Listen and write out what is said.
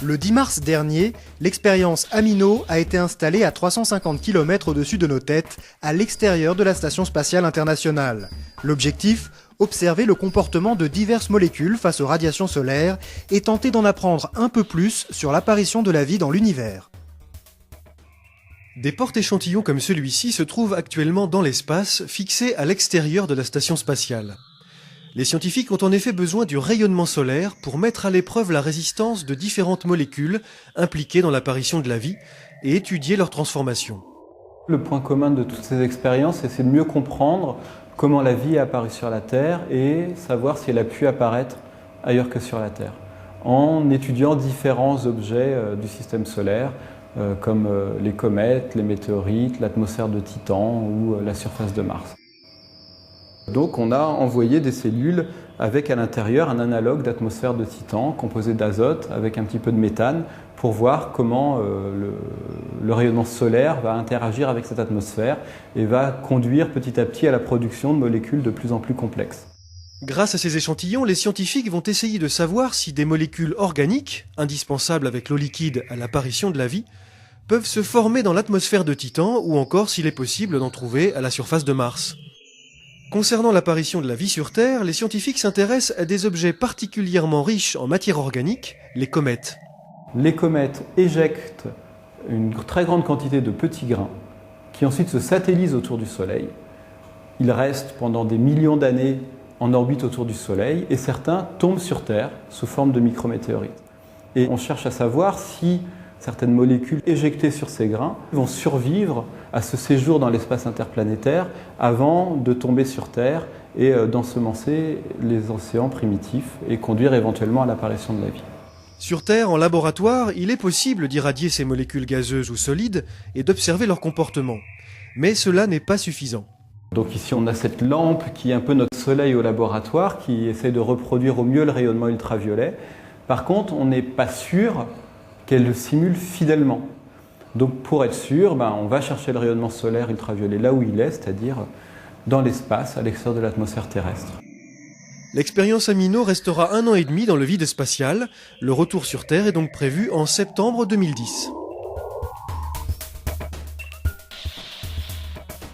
Le 10 mars dernier, l'expérience Amino a été installée à 350 km au-dessus de nos têtes, à l'extérieur de la Station spatiale internationale. L'objectif, observer le comportement de diverses molécules face aux radiations solaires et tenter d'en apprendre un peu plus sur l'apparition de la vie dans l'univers. Des porte-échantillons comme celui-ci se trouvent actuellement dans l'espace, fixés à l'extérieur de la station spatiale. Les scientifiques ont en effet besoin du rayonnement solaire pour mettre à l'épreuve la résistance de différentes molécules impliquées dans l'apparition de la vie et étudier leur transformation. Le point commun de toutes ces expériences, c'est de mieux comprendre comment la vie est apparue sur la Terre et savoir si elle a pu apparaître ailleurs que sur la Terre, en étudiant différents objets du système solaire, comme les comètes, les météorites, l'atmosphère de Titan ou la surface de Mars. Donc on a envoyé des cellules avec à l'intérieur un analogue d'atmosphère de Titan composé d'azote avec un petit peu de méthane pour voir comment le rayonnement solaire va interagir avec cette atmosphère et va conduire petit à petit à la production de molécules de plus en plus complexes. Grâce à ces échantillons, les scientifiques vont essayer de savoir si des molécules organiques, indispensables avec l'eau liquide à l'apparition de la vie, peuvent se former dans l'atmosphère de Titan ou encore s'il est possible d'en trouver à la surface de Mars. Concernant l'apparition de la vie sur Terre, les scientifiques s'intéressent à des objets particulièrement riches en matière organique, les comètes. Les comètes éjectent une très grande quantité de petits grains qui ensuite se satellisent autour du Soleil. Ils restent pendant des millions d'années en orbite autour du Soleil et certains tombent sur Terre sous forme de micrométéorites. Et on cherche à savoir si certaines molécules éjectées sur ces grains vont survivre à ce séjour dans l'espace interplanétaire avant de tomber sur Terre et d'ensemencer les océans primitifs et conduire éventuellement à l'apparition de la vie. Sur Terre, en laboratoire, il est possible d'irradier ces molécules gazeuses ou solides et d'observer leur comportement. Mais cela n'est pas suffisant. Donc ici on a cette lampe qui est un peu notre soleil au laboratoire, qui essaie de reproduire au mieux le rayonnement ultraviolet. Par contre, on n'est pas sûr qu'elle le simule fidèlement. Donc pour être sûr, on va chercher le rayonnement solaire ultraviolet là où il est, c'est-à-dire dans l'espace, à l'extérieur de l'atmosphère terrestre. L'expérience Amino restera 1 an et demi dans le vide spatial. Le retour sur Terre est donc prévu en septembre 2010.